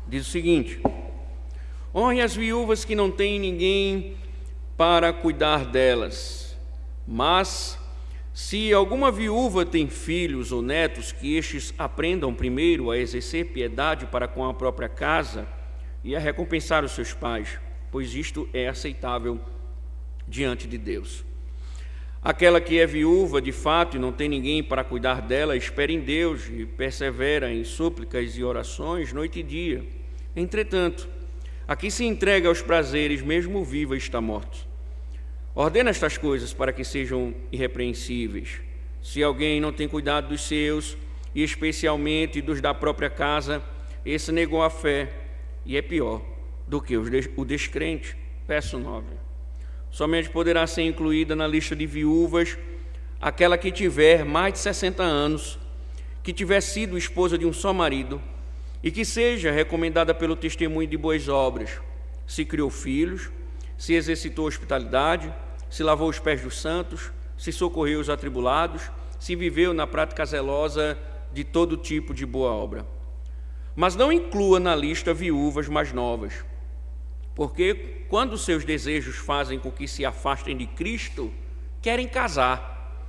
Diz o seguinte: honre as viúvas que não têm ninguém para cuidar delas, mas se alguma viúva tem filhos ou netos, que estes aprendam primeiro a exercer piedade para com a própria casa e a recompensar os seus pais, pois isto é aceitável diante de Deus. Aquela que é viúva de fato e não tem ninguém para cuidar dela, espera em Deus e persevera em súplicas e orações noite e dia. Entretanto, a que se entrega aos prazeres, mesmo viva, está morto. Ordena estas coisas para que sejam irrepreensíveis. Se alguém não tem cuidado dos seus, e especialmente dos da própria casa, esse negou a fé e é pior do que o descrente. Verso 9. Somente poderá ser incluída na lista de viúvas aquela que tiver mais de 60 anos, que tiver sido esposa de um só marido e que seja recomendada pelo testemunho de boas obras, se criou filhos, se exercitou hospitalidade, se lavou os pés dos santos, se socorreu os atribulados, se viveu na prática zelosa de todo tipo de boa obra. Mas não inclua na lista viúvas mais novas, porque quando seus desejos fazem com que se afastem de Cristo, querem casar,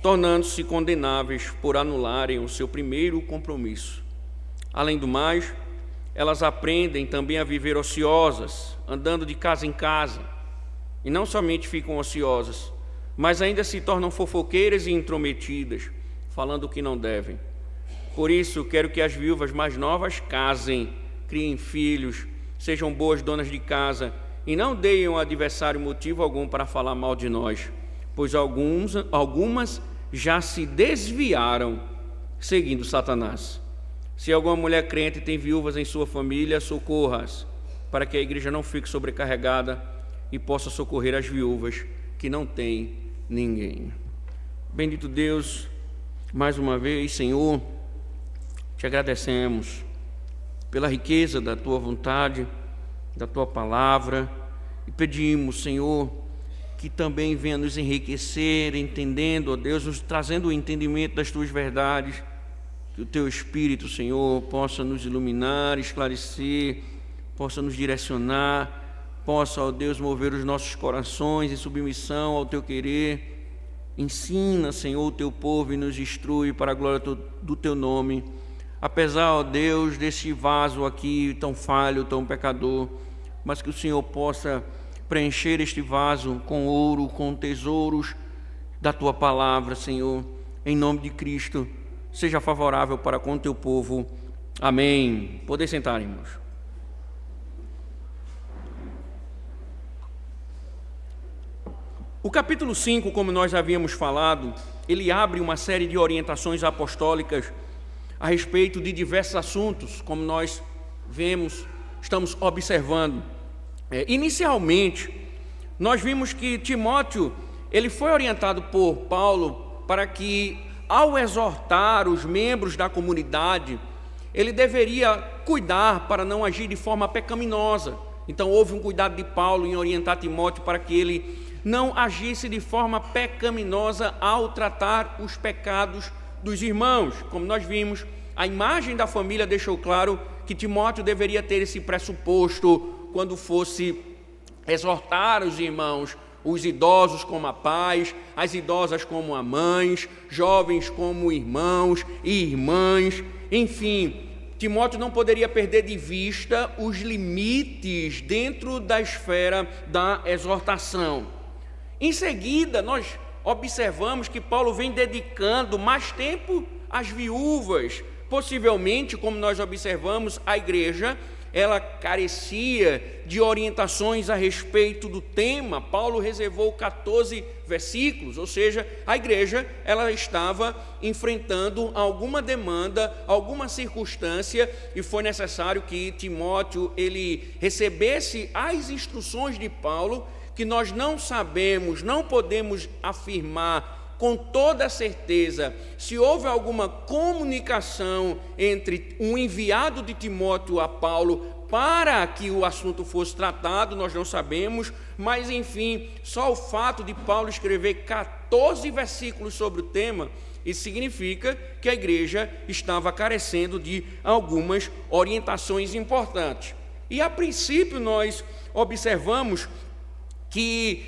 tornando-se condenáveis por anularem o seu primeiro compromisso. Além do mais, elas aprendem também a viver ociosas, andando de casa em casa, e não somente ficam ociosas, mas ainda se tornam fofoqueiras e intrometidas, falando o que não devem. Por isso, quero que as viúvas mais novas casem, criem filhos, sejam boas donas de casa e não deem ao adversário motivo algum para falar mal de nós, pois algumas já se desviaram seguindo Satanás. Se alguma mulher crente tem viúvas em sua família, socorra-as, para que a igreja não fique sobrecarregada e possa socorrer as viúvas que não têm ninguém. Bendito Deus, mais uma vez, Senhor, te agradecemos pela riqueza da Tua vontade, da Tua palavra, e pedimos, Senhor, que também venha nos enriquecer, entendendo, ó Deus, nos trazendo o entendimento das Tuas verdades, que o Teu Espírito, Senhor, possa nos iluminar, esclarecer, possa nos direcionar, possa, ó Deus, mover os nossos corações em submissão ao Teu querer. Ensina, Senhor, o Teu povo e nos instrui para a glória do Teu nome. Apesar, ó Deus, desse vaso aqui tão falho, tão pecador, mas que o Senhor possa preencher este vaso com ouro, com tesouros da Tua palavra, Senhor, em nome de Cristo. Seja favorável para com o Teu povo. Amém. Podem sentar, irmãos. O capítulo 5, como nós havíamos falado, ele abre uma série de orientações apostólicas a respeito de diversos assuntos, como nós estamos observando. Inicialmente, nós vimos que Timóteo, ele foi orientado por Paulo para que, ao exortar os membros da comunidade, ele deveria cuidar para não agir de forma pecaminosa. Então, houve um cuidado de Paulo em orientar Timóteo para que ele não agisse de forma pecaminosa ao tratar os pecados dos irmãos. Como nós vimos, a imagem da família deixou claro que Timóteo deveria ter esse pressuposto quando fosse exortar os irmãos, os idosos como a pais, as idosas como a mães, jovens como irmãos e irmãs, enfim. Timóteo não poderia perder de vista os limites dentro da esfera da exortação. Em seguida, nós observamos que Paulo vem dedicando mais tempo às viúvas. Possivelmente, como nós observamos, a igreja, ela carecia de orientações a respeito do tema. Paulo reservou 14 versículos, ou seja, a igreja, ela estava enfrentando alguma demanda, alguma circunstância, e foi necessário que Timóteo, ele recebesse as instruções de Paulo, que nós não sabemos, não podemos afirmar com toda certeza se houve alguma comunicação entre um enviado de Timóteo a Paulo para que o assunto fosse tratado, nós não sabemos, mas enfim, só o fato de Paulo escrever 14 versículos sobre o tema Isso significa que a igreja estava carecendo de algumas orientações importantes. E a princípio nós observamos que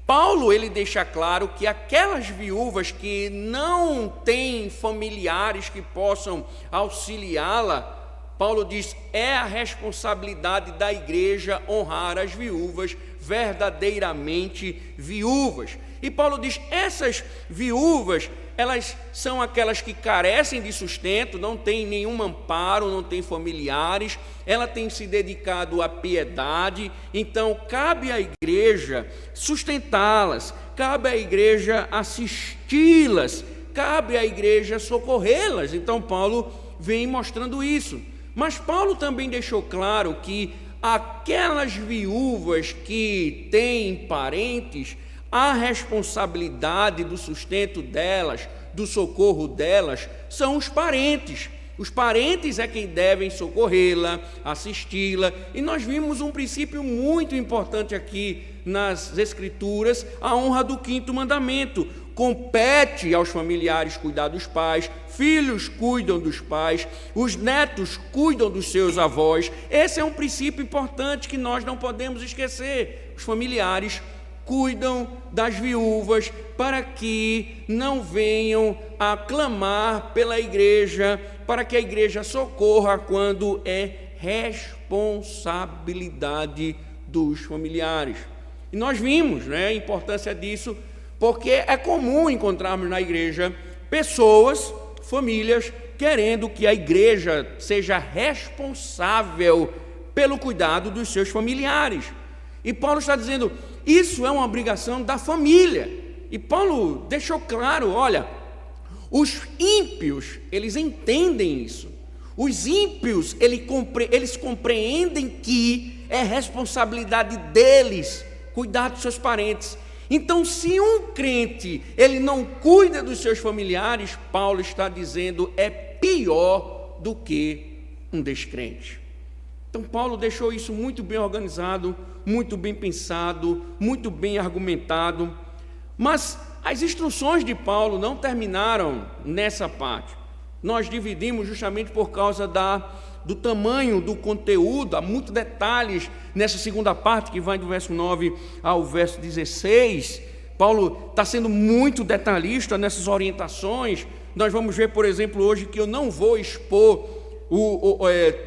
Paulo ele deixa claro que aquelas viúvas que não têm familiares que possam auxiliá-la, Paulo diz, é a responsabilidade da igreja honrar as viúvas verdadeiramente viúvas. E Paulo diz, essas viúvas, elas são aquelas que carecem de sustento, não têm nenhum amparo, não têm familiares, ela tem se dedicado à piedade, então cabe à igreja sustentá-las, cabe à igreja assisti-las, cabe à igreja socorrê-las. Então Paulo vem mostrando isso. Mas Paulo também deixou claro que aquelas viúvas que têm parentes, a responsabilidade do sustento delas, do socorro delas, são os parentes. Os parentes é quem devem socorrê-la, assisti-la. E nós vimos um princípio muito importante aqui nas Escrituras, a honra do 5º mandamento. Compete aos familiares cuidar dos pais, filhos cuidam dos pais, os netos cuidam dos seus avós. Esse é um princípio importante que nós não podemos esquecer. Os familiares cuidam das viúvas para que não venham a clamar pela igreja, para que a igreja socorra quando é responsabilidade dos familiares. E nós vimos, a importância disso, porque é comum encontrarmos na igreja pessoas, famílias, querendo que a igreja seja responsável pelo cuidado dos seus familiares. E Paulo está dizendo, isso é uma obrigação da família. E Paulo deixou claro, olha, os ímpios, eles entendem isso. Os ímpios, eles compreendem que é responsabilidade deles cuidar dos seus parentes. Então, se um crente, ele não cuida dos seus familiares, Paulo está dizendo, é pior do que um descrente. Então, Paulo deixou isso muito bem organizado, muito bem pensado, muito bem argumentado. Mas as instruções de Paulo não terminaram nessa parte. Nós dividimos justamente por causa do tamanho do conteúdo, há muitos detalhes nessa segunda parte, que vai do verso 9 ao verso 16. Paulo está sendo muito detalhista nessas orientações. Nós vamos ver, por exemplo, hoje que eu não vou expor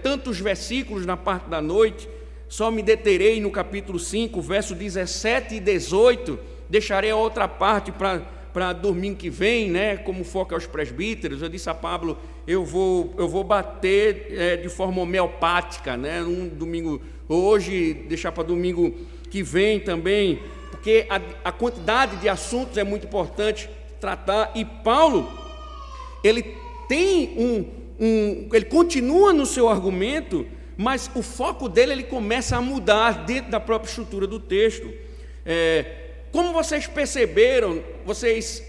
tantos versículos na parte da noite, só me deterei no capítulo 5, verso 17 e 18, deixarei a outra parte para domingo que vem, como foca aos presbíteros. Eu disse a Pablo, eu vou bater de forma homeopática, um domingo hoje, deixar para domingo que vem também, porque a quantidade de assuntos é muito importante tratar, e Paulo, ele tem ele continua no seu argumento, mas o foco dele, ele começa a mudar dentro da própria estrutura do texto. Como vocês perceberam, vocês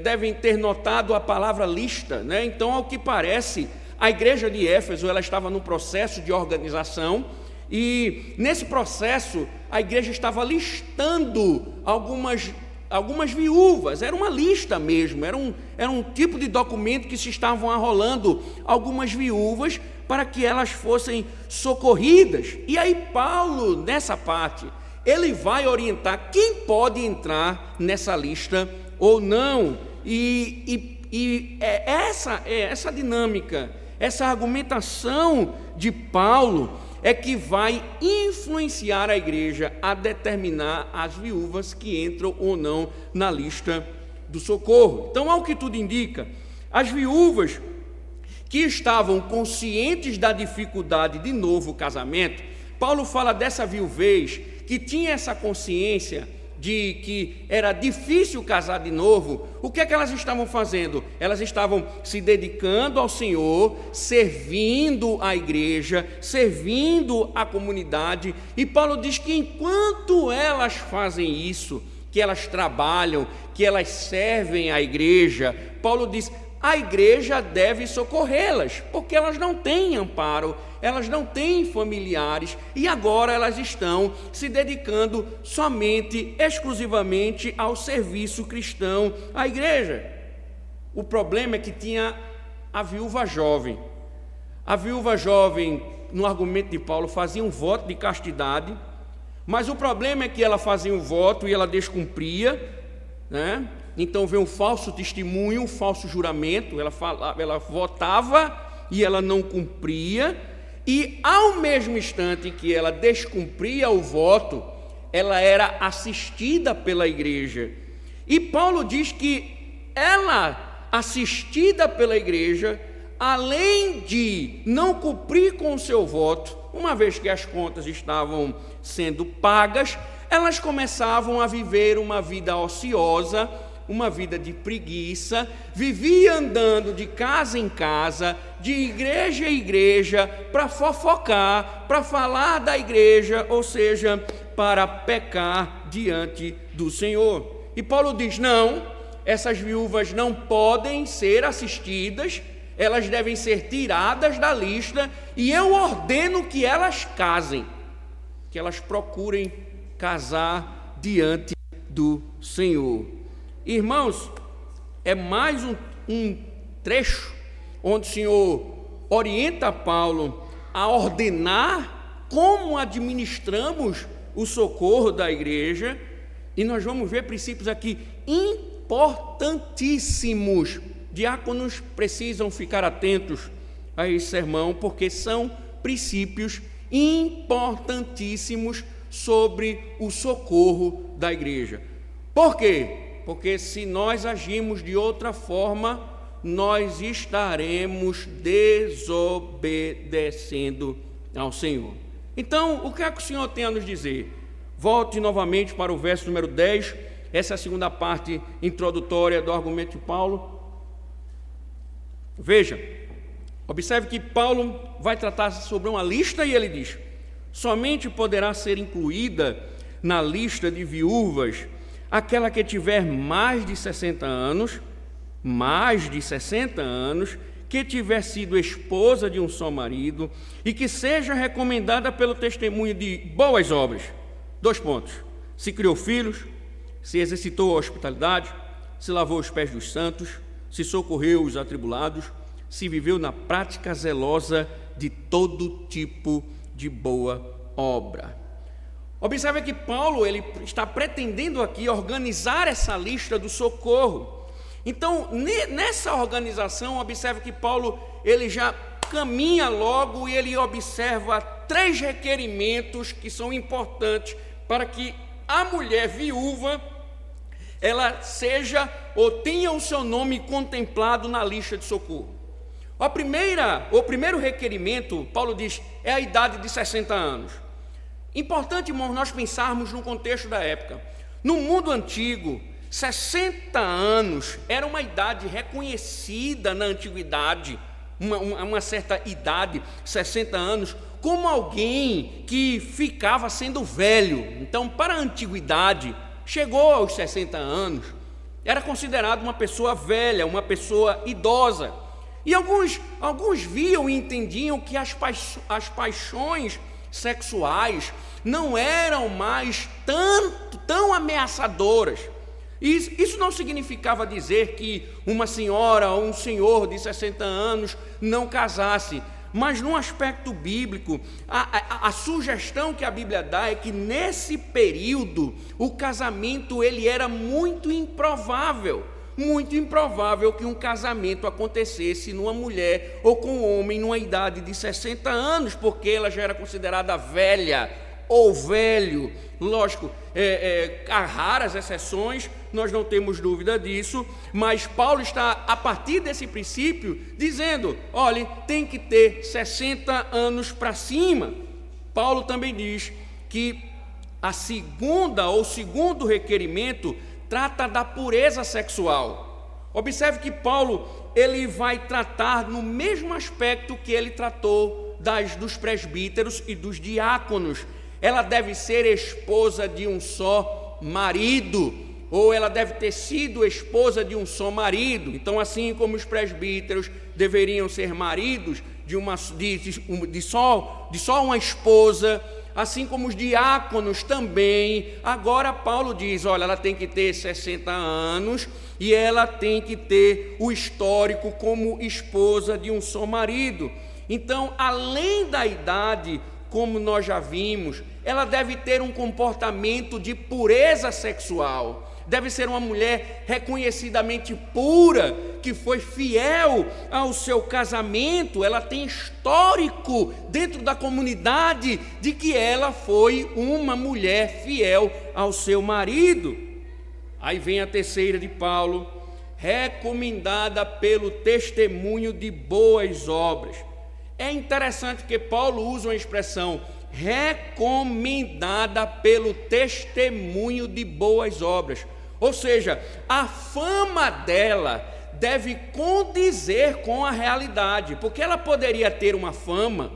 devem ter notado a palavra lista, Então, ao que parece, a igreja de Éfeso, ela estava num processo de organização, e nesse processo, a igreja estava listando algumas viúvas, era uma lista mesmo, era um tipo de documento que se estavam arrolando algumas viúvas para que elas fossem socorridas. E aí Paulo, nessa parte, ele vai orientar quem pode entrar nessa lista ou não. E essa dinâmica, essa argumentação de Paulo é que vai influenciar a igreja a determinar as viúvas que entram ou não na lista do socorro. Então, ao que tudo indica, as viúvas que estavam conscientes da dificuldade de novo casamento, Paulo fala dessa viuvez que tinha essa consciência de que era difícil casar de novo. O que é que elas estavam fazendo? Elas estavam se dedicando ao Senhor, servindo a igreja, servindo a comunidade. E Paulo diz que enquanto elas fazem isso, que elas trabalham, que elas servem a igreja, Paulo diz, a igreja deve socorrê-las, porque elas não têm amparo, elas não têm familiares, e agora elas estão se dedicando somente, exclusivamente ao serviço cristão à igreja. O problema é que tinha a viúva jovem. A viúva jovem, no argumento de Paulo, fazia um voto de castidade, mas o problema é que ela fazia um voto e ela descumpria, né? Então veio um falso testemunho, um falso juramento, ela votava e ela não cumpria, e ao mesmo instante em que ela descumpria o voto, ela era assistida pela igreja. E Paulo diz que ela, assistida pela igreja, além de não cumprir com o seu voto, uma vez que as contas estavam sendo pagas, elas começavam a viver uma vida ociosa, uma vida de preguiça, vivia andando de casa em casa, de igreja em igreja, para fofocar, para falar da igreja, ou seja, para pecar diante do Senhor. E Paulo diz: não, essas viúvas não podem ser assistidas, elas devem ser tiradas da lista, e eu ordeno que elas casem, que elas procurem casar diante do Senhor. Irmãos, é mais um trecho onde o Senhor orienta Paulo a ordenar como administramos o socorro da igreja, e nós vamos ver princípios aqui importantíssimos. Diáconos precisam ficar atentos a esse sermão, porque são princípios importantíssimos sobre o socorro da igreja. Por quê? Porque se nós agimos de outra forma, nós estaremos desobedecendo ao Senhor. Então, o que é que o Senhor tem a nos dizer? Volte novamente para o verso número 10, essa é a segunda parte introdutória do argumento de Paulo. Veja, observe que Paulo vai tratar sobre uma lista e ele diz: somente poderá ser incluída na lista de viúvas aquela que tiver mais de 60 anos, que tiver sido esposa de um só marido e que seja recomendada pelo testemunho de boas obras. 2 pontos: se criou filhos, se exercitou a hospitalidade, se lavou os pés dos santos, se socorreu os atribulados, se viveu na prática zelosa de todo tipo de boa obra. Observe que Paulo ele está pretendendo aqui organizar essa lista do socorro. Então, nessa organização, observe que Paulo ele já caminha logo e ele observa 3 requerimentos que são importantes para que a mulher viúva ela seja ou tenha o seu nome contemplado na lista de socorro. O primeiro requerimento, Paulo diz, é a idade de 60 anos. Importante, irmãos, nós pensarmos no contexto da época. No mundo antigo, 60 anos era uma idade reconhecida na antiguidade, uma certa idade, 60 anos, como alguém que ficava sendo velho. Então, para a antiguidade, chegou aos 60 anos, era considerado uma pessoa velha, uma pessoa idosa. E alguns viam e entendiam que as paixões sexuais não eram mais tão ameaçadoras. Isso não significava dizer que uma senhora ou um senhor de 60 anos não casasse, mas no aspecto bíblico, a sugestão que a Bíblia dá é que nesse período o casamento ele era muito improvável que um casamento acontecesse numa mulher ou com um homem numa idade de 60 anos, porque ela já era considerada velha ou velho. Lógico, há raras exceções, nós não temos dúvida disso, mas Paulo está, a partir desse princípio, dizendo: olha, tem que ter 60 anos para cima. Paulo também diz que o segundo requerimento trata da pureza sexual. Observe que Paulo ele vai tratar no mesmo aspecto que ele tratou dos presbíteros e dos diáconos. Ela deve ser esposa de um só marido, ou ela deve ter sido esposa de um só marido. Então, assim como os presbíteros deveriam ser maridos de só uma esposa, assim como os diáconos também. Agora Paulo diz, olha, ela tem que ter 60 anos e ela tem que ter o histórico como esposa de um só marido. Então, além da idade, como nós já vimos, ela deve ter um comportamento de pureza sexual. Deve ser uma mulher reconhecidamente pura, que foi fiel ao seu casamento. Ela tem histórico dentro da comunidade de que ela foi uma mulher fiel ao seu marido. Aí vem a terceira de Paulo, recomendada pelo testemunho de boas obras. É interessante porque Paulo usa uma expressão recomendada pelo testemunho de boas obras. Ou seja, a fama dela deve condizer com a realidade, porque ela poderia ter uma fama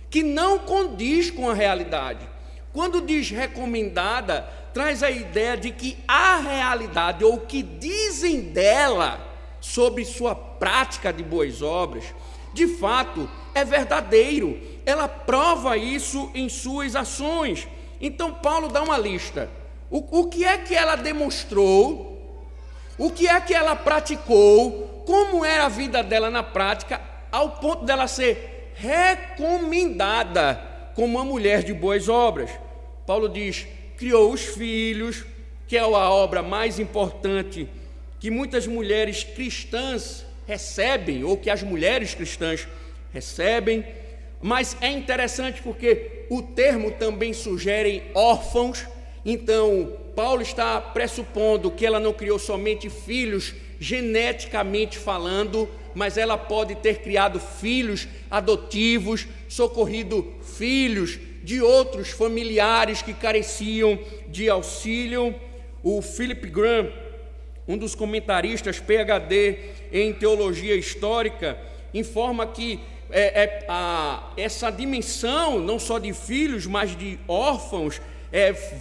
que não condiz com a realidade. Quando diz recomendada, traz a ideia de que a realidade, ou o que dizem dela sobre sua prática de boas obras, de fato é verdadeiro. Ela prova isso em suas ações. Então Paulo dá uma lista. O que é que ela demonstrou? O que é que ela praticou? Como era a vida dela na prática, ao ponto dela ser recomendada como uma mulher de boas obras? Paulo diz, criou os filhos, que é a obra mais importante que muitas mulheres cristãs recebem, ou que as mulheres cristãs recebem. Mas é interessante porque o termo também sugere órfãos. Então, Paulo está pressupondo que ela não criou somente filhos geneticamente falando, mas ela pode ter criado filhos adotivos, socorrido filhos de outros familiares que careciam de auxílio. O Philip Graham, um dos comentaristas PhD em teologia histórica, informa que essa dimensão, não só de filhos, mas de órfãos,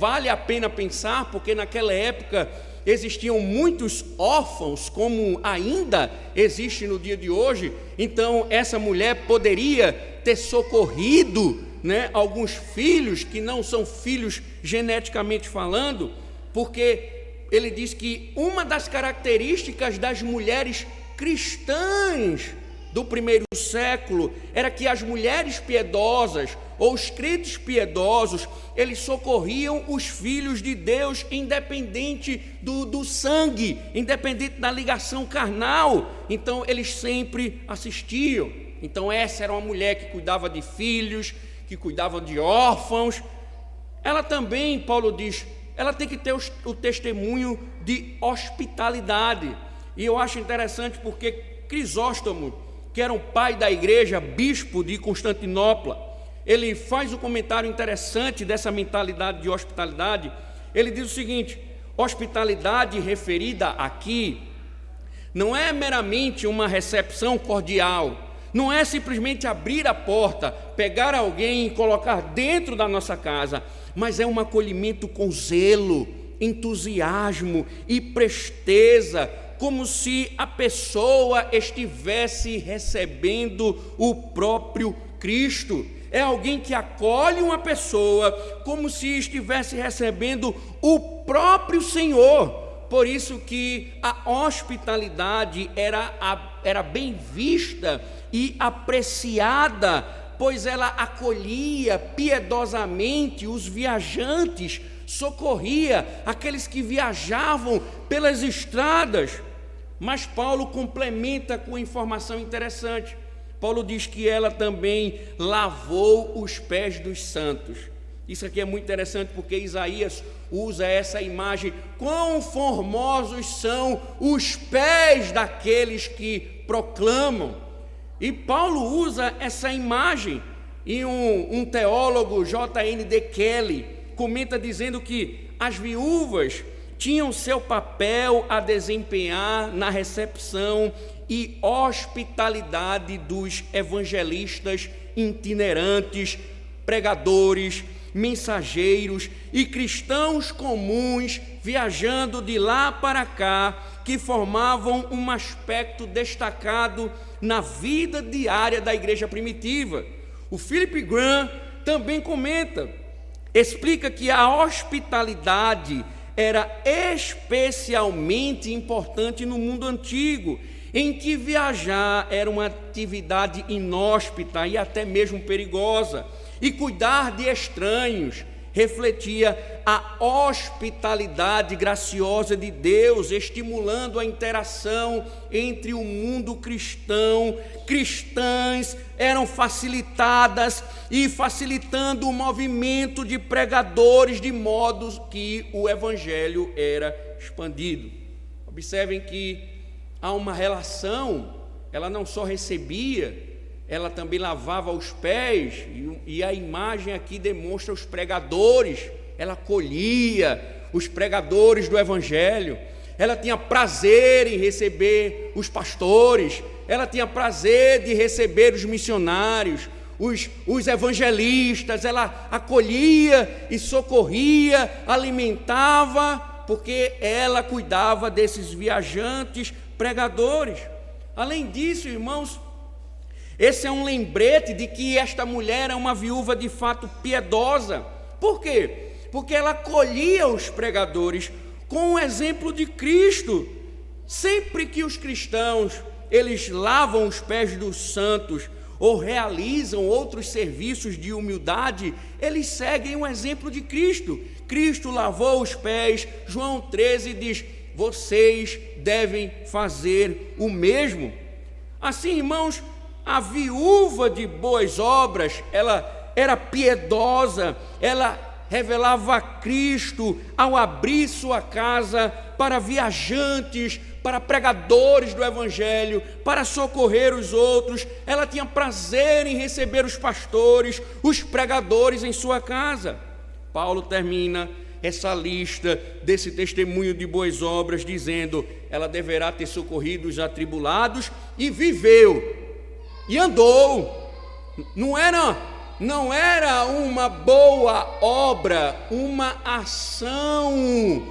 vale a pena pensar, porque naquela época existiam muitos órfãos, como ainda existe no dia de hoje. Então essa mulher poderia ter socorrido, alguns filhos que não são filhos geneticamente falando, porque ele diz que uma das características das mulheres cristãs do primeiro século era que as mulheres piedosas ou os crentes piedosos, eles socorriam os filhos de Deus, independente do sangue, independente da ligação carnal. Então eles sempre assistiam. Então essa era uma mulher que cuidava de filhos, que cuidava de órfãos. Ela também, Paulo diz, ela tem que ter o testemunho de hospitalidade. E eu acho interessante porque Crisóstomo, que era um pai da igreja, bispo de Constantinopla, ele faz um comentário interessante dessa mentalidade de hospitalidade. Ele diz o seguinte: hospitalidade referida aqui não é meramente uma recepção cordial, não é simplesmente abrir a porta, pegar alguém e colocar dentro da nossa casa, mas é um acolhimento com zelo, entusiasmo e presteza, como se a pessoa estivesse recebendo o próprio Cristo. É alguém que acolhe uma pessoa como se estivesse recebendo o próprio Senhor. Por isso que a hospitalidade era bem vista e apreciada, pois ela acolhia piedosamente os viajantes, socorria aqueles que viajavam pelas estradas. Mas Paulo complementa com informação interessante. Paulo diz que ela também lavou os pés dos santos. Isso aqui é muito interessante porque Isaías usa essa imagem: quão formosos são os pés daqueles que proclamam. E Paulo usa essa imagem, e um teólogo, J.N.D. Kelly, comenta dizendo que as viúvas tinham seu papel a desempenhar na recepção e hospitalidade dos evangelistas itinerantes, pregadores, mensageiros e cristãos comuns viajando de lá para cá, que formavam um aspecto destacado na vida diária da igreja primitiva. O Philip Graham também comenta explica que a hospitalidade era especialmente importante no mundo antigo, em que viajar era uma atividade inóspita e até mesmo perigosa, e cuidar de estranhos refletia a hospitalidade graciosa de Deus, estimulando a interação entre o mundo cristão. Cristãs eram facilitadas e facilitando o movimento de pregadores, de modo que o evangelho era expandido. Observem que há uma relação, ela não só recebia, ela também lavava os pés, e a imagem aqui demonstra os pregadores. Ela acolhia os pregadores do evangelho, ela tinha prazer em receber os pastores, ela tinha prazer de receber os missionários, os evangelistas. Ela acolhia e socorria, alimentava, porque ela cuidava desses viajantes pregadores. Além disso, irmãos, esse é um lembrete de que esta mulher é uma viúva de fato piedosa. Por quê? Porque ela acolhia os pregadores com o exemplo de Cristo. Sempre que os cristãos, eles lavam os pés dos santos ou realizam outros serviços de humildade, eles seguem o exemplo de Cristo. Cristo lavou os pés. João 13 diz: vocês devem fazer o mesmo. Assim, irmãos, a viúva de boas obras, ela era piedosa, ela revelava Cristo ao abrir sua casa para viajantes, para pregadores do evangelho, para socorrer os outros. Ela tinha prazer em receber os pastores, os pregadores em sua casa. Paulo termina essa lista desse testemunho de boas obras dizendo: ela deverá ter socorrido os atribulados e viveu e andou. Não era uma boa obra, uma ação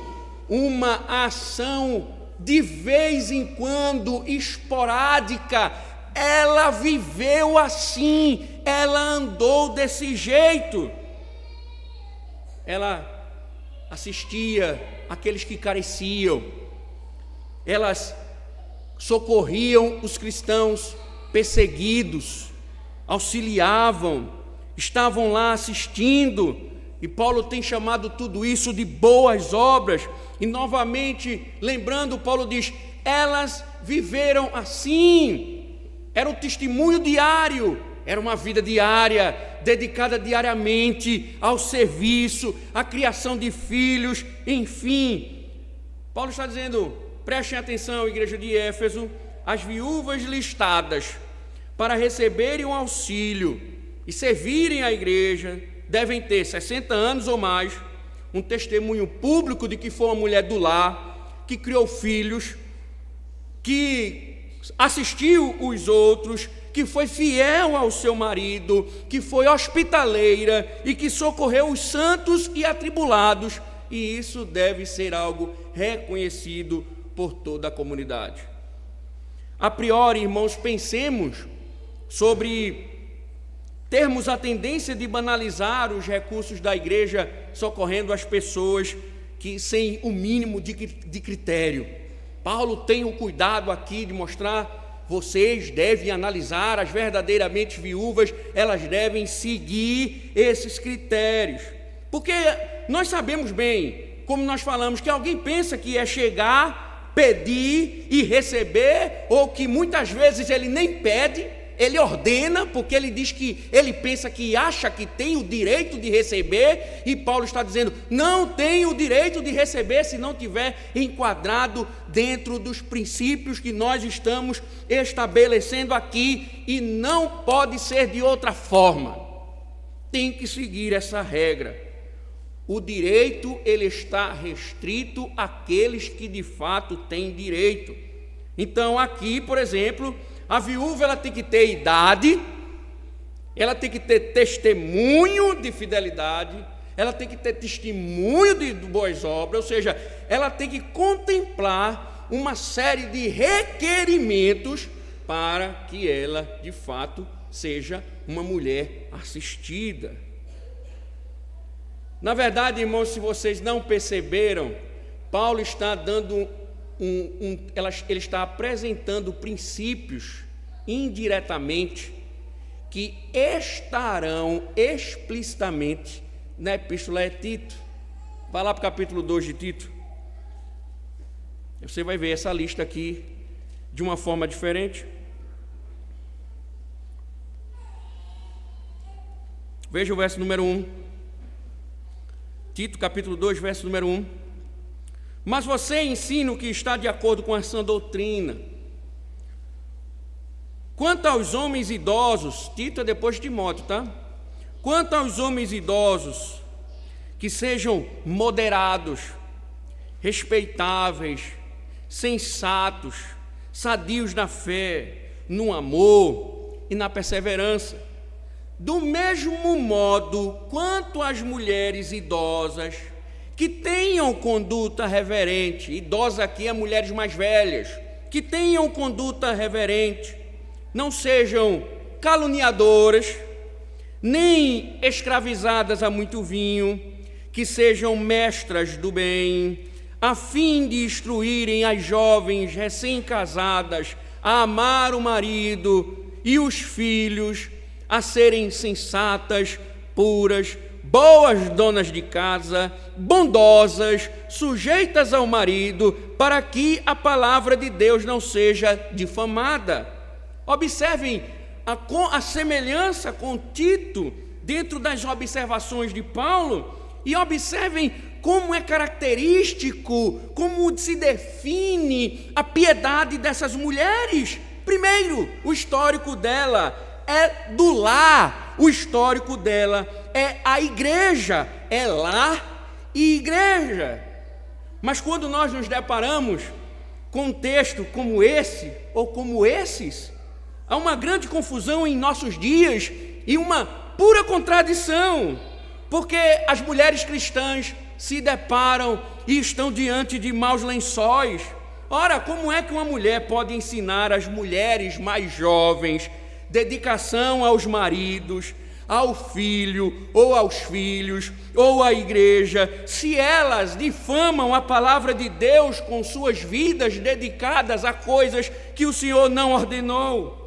de vez em quando, esporádica. Ela viveu assim, ela andou desse jeito. Ela assistia aqueles que careciam, elas socorriam os cristãos perseguidos, auxiliavam, estavam lá assistindo. E Paulo tem chamado tudo isso de boas obras. E novamente, lembrando, Paulo diz: elas viveram assim. Era um testemunho diário, era uma vida diária, dedicada diariamente ao serviço, à criação de filhos, enfim. Paulo está dizendo: prestem atenção, igreja de Éfeso, as viúvas listadas para receberem um auxílio e servirem a igreja devem ter 60 anos ou mais, um testemunho público de que foi uma mulher do lar, que criou filhos, que assistiu os outros, que foi fiel ao seu marido, que foi hospitaleira e que socorreu os santos e atribulados, e isso deve ser algo reconhecido por toda a comunidade. A priori, irmãos, pensemos sobre termos a tendência de banalizar os recursos da igreja, socorrendo as pessoas que sem o mínimo de critério. Paulo tem o cuidado aqui de mostrar: vocês devem analisar as verdadeiramente viúvas, elas devem seguir esses critérios. Porque nós sabemos bem, como nós falamos, que alguém pensa que é chegar, pedir e receber, ou que muitas vezes ele nem pede, ele ordena, porque ele diz que ele pensa que acha que tem o direito de receber, e Paulo está dizendo: não tem o direito de receber se não tiver enquadrado dentro dos princípios que nós estamos estabelecendo aqui, e não pode ser de outra forma. Tem que seguir essa regra. O direito, ele está restrito àqueles que de fato têm direito. Então aqui, por exemplo, a viúva, ela tem que ter idade, ela tem que ter testemunho de fidelidade, ela tem que ter testemunho de boas obras, ou seja, ela tem que contemplar uma série de requerimentos para que ela, de fato, seja uma mulher assistida. Na verdade, irmãos, se vocês não perceberam, Paulo está dando ele está apresentando princípios indiretamente que estarão explicitamente na epístola de Tito. Vai lá para o capítulo 2 de Tito. Você vai ver essa lista aqui de uma forma diferente. Veja o verso número 1. Tito, capítulo 2, verso número 1. Mas você ensina o que está de acordo com a sã doutrina. Quanto aos homens idosos, Tito é depois de Timóteo, tá? Quanto aos homens idosos, que sejam moderados, respeitáveis, sensatos, sadios na fé, no amor e na perseverança. Do mesmo modo, quanto às mulheres idosas, que tenham conduta reverente, idosa aqui é mulheres mais velhas, que tenham conduta reverente, não sejam caluniadoras, nem escravizadas a muito vinho, que sejam mestras do bem, a fim de instruírem as jovens recém-casadas a amar o marido e os filhos, a serem sensatas, puras, boas donas de casa, bondosas, sujeitas ao marido, para que a palavra de Deus não seja difamada. Observem a semelhança com Tito dentro das observações de Paulo, e observem como é característico, como se define a piedade dessas mulheres. Primeiro, o histórico dela é do lar, o histórico dela é a igreja, é lar e igreja. Mas quando nós nos deparamos com um texto como esse, ou como esses, há uma grande confusão em nossos dias e uma pura contradição, porque as mulheres cristãs se deparam e estão diante de maus lençóis. Ora, como é que uma mulher pode ensinar às mulheres mais jovens dedicação aos maridos, ao filho, ou aos filhos, ou à igreja, se elas difamam a palavra de Deus com suas vidas dedicadas a coisas que o Senhor não ordenou?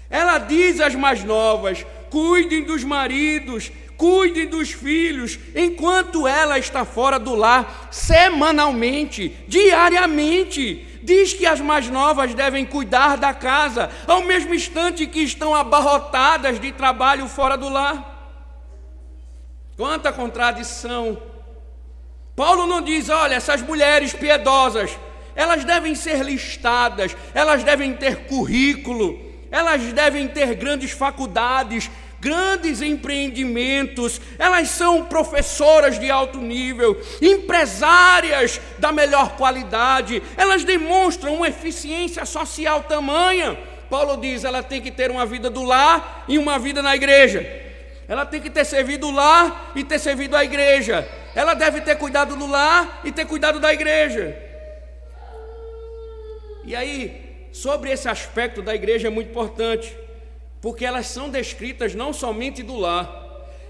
Ela diz às mais novas: cuidem dos maridos, cuidem dos filhos, enquanto ela está fora do lar, semanalmente, diariamente. Diz que as mais novas devem cuidar da casa, ao mesmo instante que estão abarrotadas de trabalho fora do lar. Quanta contradição! Paulo não diz: olha, essas mulheres piedosas, elas devem ser listadas, elas devem ter currículo, elas devem ter grandes faculdades, grandes empreendimentos, elas são professoras de alto nível, empresárias da melhor qualidade, elas demonstram uma eficiência social tamanha. Paulo diz: ela tem que ter uma vida do lar e uma vida na igreja, ela tem que ter servido o lar e ter servido a igreja, ela deve ter cuidado do lar e ter cuidado da igreja. E aí, sobre esse aspecto da igreja é muito importante, porque elas são descritas não somente do lar,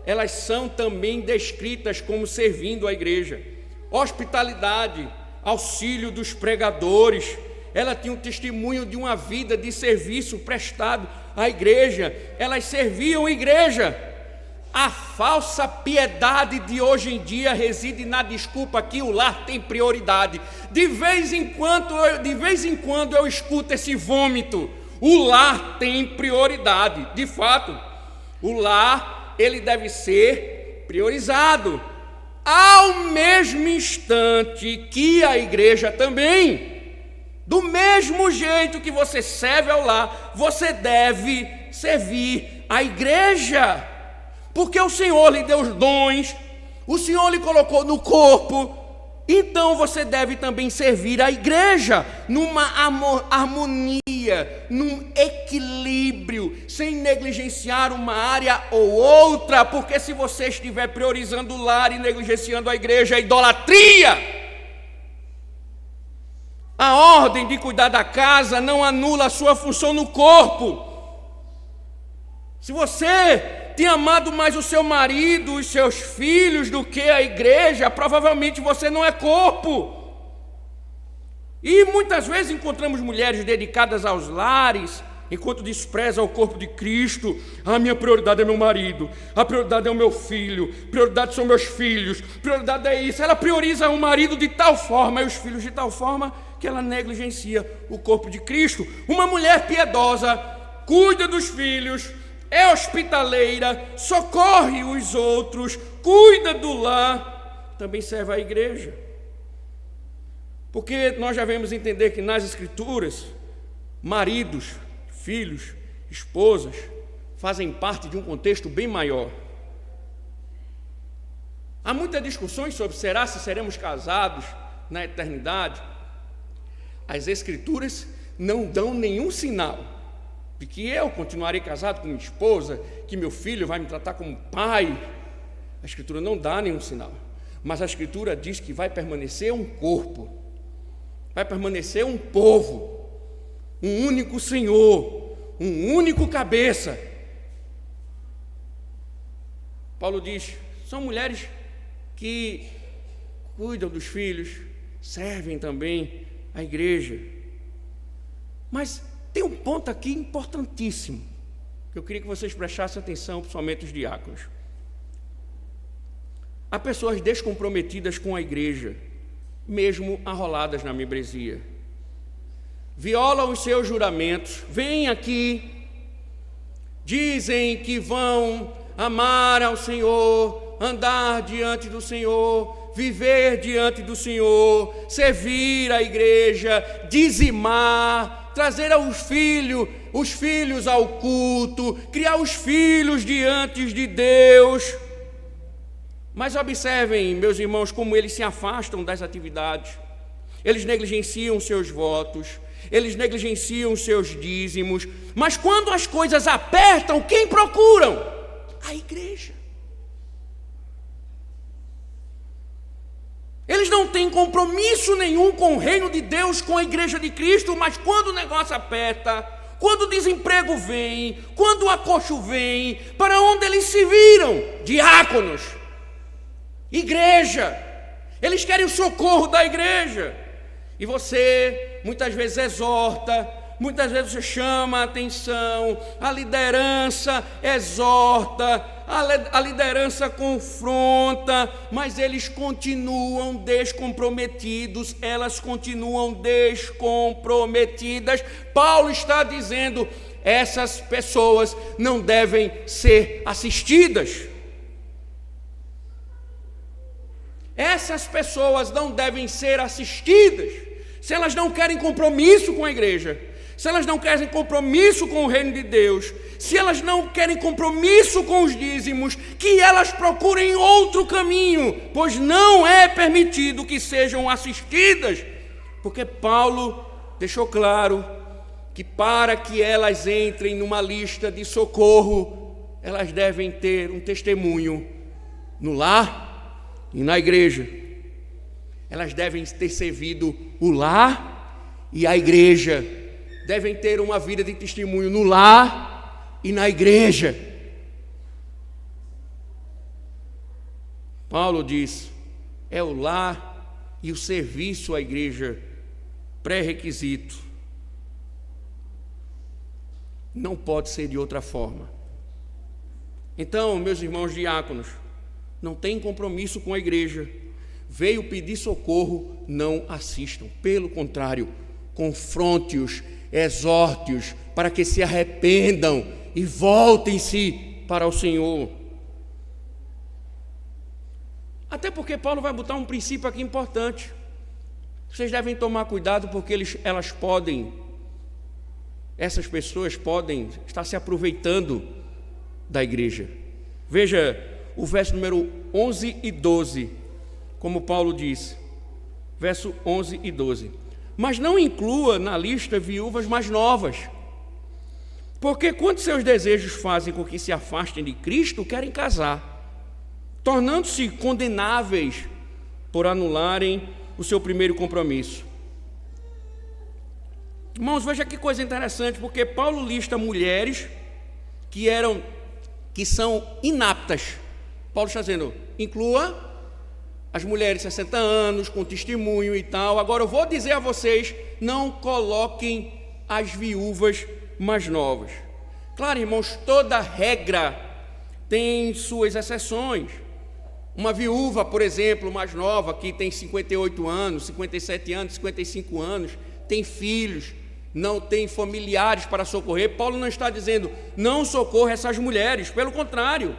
elas são também descritas como servindo a igreja. Hospitalidade, auxílio dos pregadores, ela tinha um testemunho de uma vida de serviço prestado à igreja, elas serviam a igreja. A falsa piedade de hoje em dia reside na desculpa que o lar tem prioridade. De vez em quando eu escuto esse vômito: o lar tem prioridade. De fato, o lar, ele deve ser priorizado, ao mesmo instante que a igreja também. Do mesmo jeito que você serve ao lar, você deve servir a igreja, porque o Senhor lhe deu os dons, o Senhor lhe colocou no corpo. Então você deve também servir a igreja numa harmonia, num equilíbrio, sem negligenciar uma área ou outra, porque se você estiver priorizando o lar e negligenciando a igreja, é idolatria. A ordem de cuidar da casa não anula a sua função no corpo. Se você tem amado mais o seu marido, os seus filhos, do que a igreja, provavelmente você não é corpo. E muitas vezes encontramos mulheres dedicadas aos lares, enquanto despreza o corpo de Cristo. A minha prioridade é meu marido, a prioridade é o meu filho, prioridade são meus filhos, prioridade é isso. Ela prioriza o marido de tal forma e os filhos de tal forma que ela negligencia o corpo de Cristo. Uma mulher piedosa cuida dos filhos, é hospitaleira, socorre os outros, cuida do lar, também serve à igreja. Porque nós já devemos entender que nas Escrituras, maridos, filhos, esposas, fazem parte de um contexto bem maior. Há muitas discussões sobre se seremos casados na eternidade. As Escrituras não dão nenhum sinal de que eu continuarei casado com minha esposa, que meu filho vai me tratar como pai. A Escritura não dá nenhum sinal, mas a Escritura diz que vai permanecer um corpo, vai permanecer um povo, um único Senhor, um único cabeça. Paulo diz, são mulheres que cuidam dos filhos, servem também a igreja. Mas tem um ponto aqui importantíssimo, que eu queria que vocês prestassem atenção, principalmente os diáconos. Há pessoas descomprometidas com a igreja, mesmo arroladas na membresia. Violam os seus juramentos, vêm aqui, dizem que vão amar ao Senhor, andar diante do Senhor, viver diante do Senhor, servir a igreja, dizimar, trazer os filhos ao culto, criar os filhos diante de Deus. Mas observem, meus irmãos, como eles se afastam das atividades. Eles negligenciam seus votos, eles negligenciam seus dízimos, mas quando as coisas apertam, quem procuram? A igreja. Eles não têm compromisso nenhum com o reino de Deus, com a igreja de Cristo, mas quando o negócio aperta, quando o desemprego vem, quando o acolcho vem, para onde eles se viram? Diáconos, igreja. Eles querem o socorro da igreja. E você muitas vezes exorta, muitas vezes você chama a atenção, a liderança exorta, a liderança confronta, mas eles continuam descomprometidos, elas continuam descomprometidas. Paulo está dizendo, essas pessoas não devem ser assistidas. Essas pessoas não devem ser assistidas. Se elas não querem compromisso com a igreja, se elas não querem compromisso com o reino de Deus, se elas não querem compromisso com os dízimos, que elas procurem outro caminho, pois não é permitido que sejam assistidas, porque Paulo deixou claro que para que elas entrem numa lista de socorro, elas devem ter um testemunho no lar e na igreja. Elas devem ter servido o lar e a igreja, devem ter uma vida de testemunho no lar e na igreja. Paulo diz, é o lar e o serviço à igreja pré-requisito. Não pode ser de outra forma. Então, meus irmãos diáconos, não tem compromisso com a igreja, veio pedir socorro, não assistam. Pelo contrário, confronte-os, exorte-os para que se arrependam e voltem-se para o Senhor. Até porque Paulo vai botar um princípio aqui importante. Vocês devem tomar cuidado porque essas pessoas podem estar se aproveitando da igreja. Veja o verso número 11 e 12, como Paulo diz, verso 11 e 12. Mas não inclua na lista viúvas mais novas, porque quando seus desejos fazem com que se afastem de Cristo, querem casar, tornando-se condenáveis por anularem o seu primeiro compromisso. Irmãos, veja que coisa interessante, porque Paulo lista mulheres que eram que são inaptas. Paulo está dizendo, inclua as mulheres de 60 anos, com testemunho e tal. Agora eu vou dizer a vocês, não coloquem as viúvas mais novas. Claro, irmãos, toda regra tem suas exceções. Uma viúva, por exemplo, mais nova, que tem 58 anos, 57 anos, 55 anos, tem filhos, não tem familiares para socorrer. Paulo não está dizendo, não socorra essas mulheres. Pelo contrário,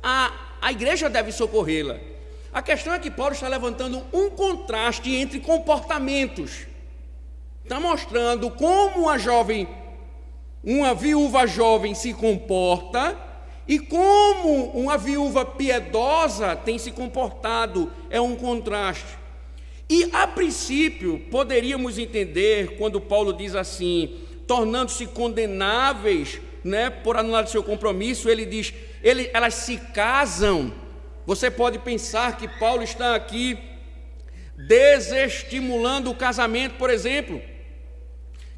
a igreja deve socorrê-la. A questão é que Paulo está levantando um contraste entre comportamentos. Está mostrando como uma viúva jovem se comporta e como uma viúva piedosa tem se comportado. É um contraste. E, a princípio, poderíamos entender, quando Paulo diz assim, tornando-se condenáveis, por anular seu compromisso, ele diz, elas se casam. Você pode pensar que Paulo está aqui desestimulando o casamento, por exemplo.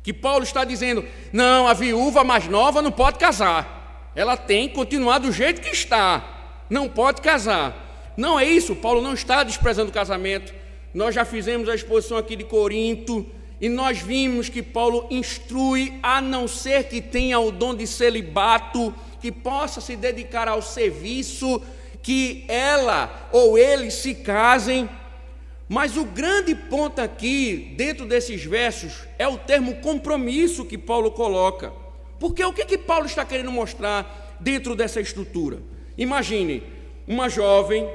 Que Paulo está dizendo, não, a viúva mais nova não pode casar. Ela tem que continuar do jeito que está. Não pode casar. Não é isso, Paulo não está desprezando o casamento. Nós já fizemos a exposição aqui de Corinto e nós vimos que Paulo instrui, a não ser que tenha o dom de celibato, que possa se dedicar ao serviço, que ela ou ele se casem. Mas o grande ponto aqui, dentro desses versos, é o termo compromisso que Paulo coloca. Porque o que Paulo está querendo mostrar dentro dessa estrutura? Imagine, uma jovem,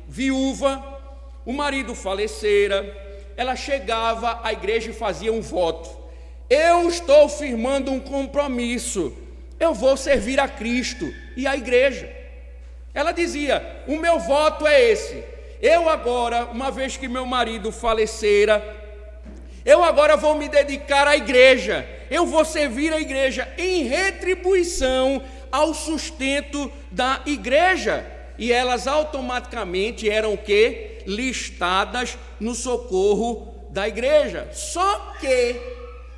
viúva, o marido falecera, ela chegava à igreja e fazia um voto. Eu estou firmando um compromisso, eu vou servir a Cristo e a igreja. Ela dizia, o meu voto é esse, eu agora, uma vez que meu marido falecera, eu agora vou me dedicar à igreja, eu vou servir a igreja em retribuição ao sustento da igreja. E elas automaticamente eram o quê? Listadas no socorro da igreja. Só que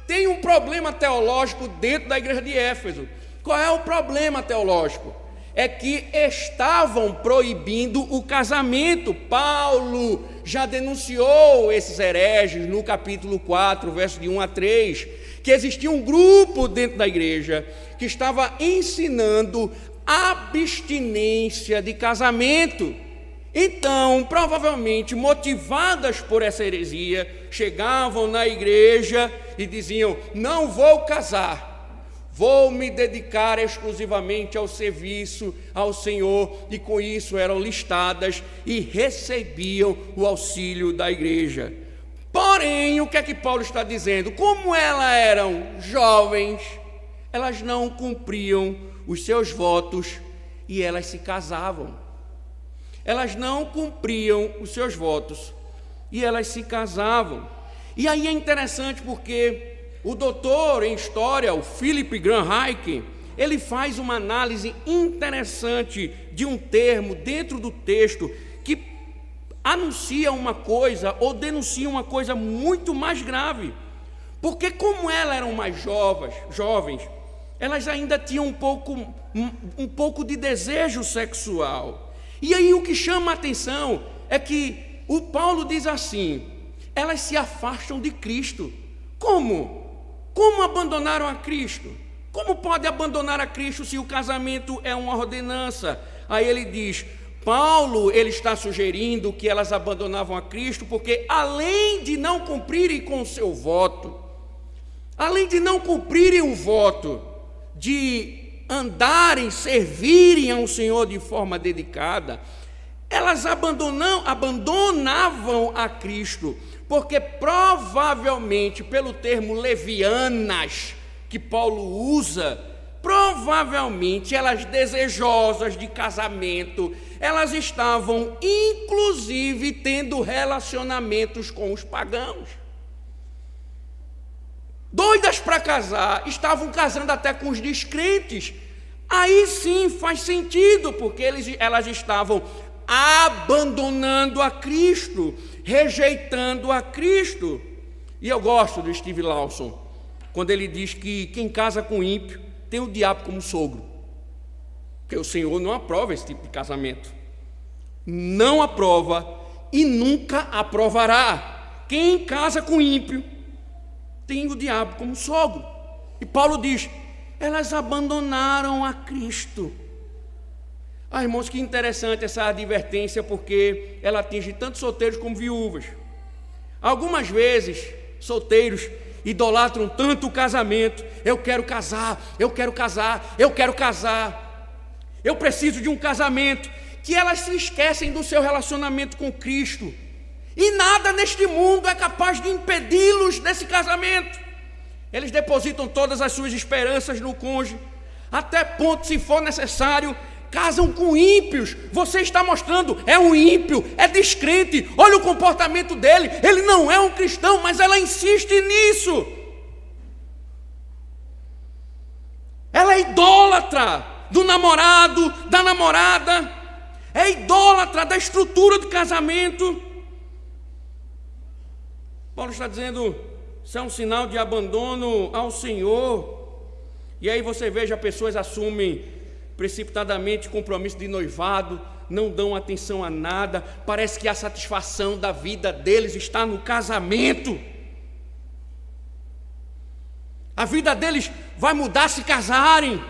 tem um problema teológico dentro da igreja de Éfeso. Qual é o problema teológico? É que estavam proibindo o casamento. Paulo já denunciou esses hereges no capítulo 4, verso de 1 a 3, que existia um grupo dentro da igreja que estava ensinando abstinência de casamento. Então, provavelmente, motivadas por essa heresia, chegavam na igreja e diziam, não vou casar, vou me dedicar exclusivamente ao serviço ao Senhor, e com isso eram listadas e recebiam o auxílio da igreja. Porém, o que é que Paulo está dizendo? Como elas eram jovens, elas não cumpriam os seus votos e elas se casavam. Elas não cumpriam os seus votos e elas se casavam. E aí é interessante porque o doutor em história, o Philip Graham Hayek, ele faz uma análise interessante de um termo dentro do texto que anuncia uma coisa ou denuncia uma coisa muito mais grave. Porque como elas eram mais jovens, elas ainda tinham um pouco de desejo sexual. E aí o que chama a atenção é que o Paulo diz assim, elas se afastam de Cristo. Como? Como abandonaram a Cristo? Como pode abandonar a Cristo se o casamento é uma ordenança? Aí ele diz, Paulo, ele está sugerindo que elas abandonavam a Cristo porque além de não cumprirem com o seu voto, além de não cumprirem o voto de andarem, servirem ao Senhor de forma dedicada, elas abandonavam a Cristo, porque provavelmente, pelo termo levianas que Paulo usa, provavelmente elas desejosas de casamento, elas estavam inclusive tendo relacionamentos com os pagãos. Doidas para casar, estavam casando até com os descrentes. Aí sim faz sentido, porque elas estavam abandonando a Cristo, rejeitando a Cristo. E eu gosto do Steve Lawson, quando ele diz que quem casa com ímpio tem o diabo como sogro. Porque o Senhor não aprova esse tipo de casamento. Não aprova e nunca aprovará. Quem casa com ímpio tem o diabo como sogro. E Paulo diz: elas abandonaram a Cristo. Ah, irmãos, que interessante essa advertência, porque ela atinge tanto solteiros como viúvas. Algumas vezes, solteiros idolatram tanto o casamento: eu quero casar, eu quero casar, eu quero casar, eu preciso de um casamento, que elas se esquecem do seu relacionamento com Cristo. E nada neste mundo é capaz de impedi-los desse casamento. Eles depositam todas as suas esperanças no cônjuge, até ponto, se for necessário, casam com ímpios. Você está mostrando, é um ímpio, é descrente, olha o comportamento dele, ele não é um cristão, mas ela insiste nisso. Ela é idólatra do namorado, da namorada, é idólatra da estrutura do casamento. Paulo está dizendo: isso é um sinal de abandono ao Senhor. E aí você veja, pessoas assumem precipitadamente compromisso de noivado, não dão atenção a nada, parece que a satisfação da vida deles está no casamento. A vida deles vai mudar se casarem,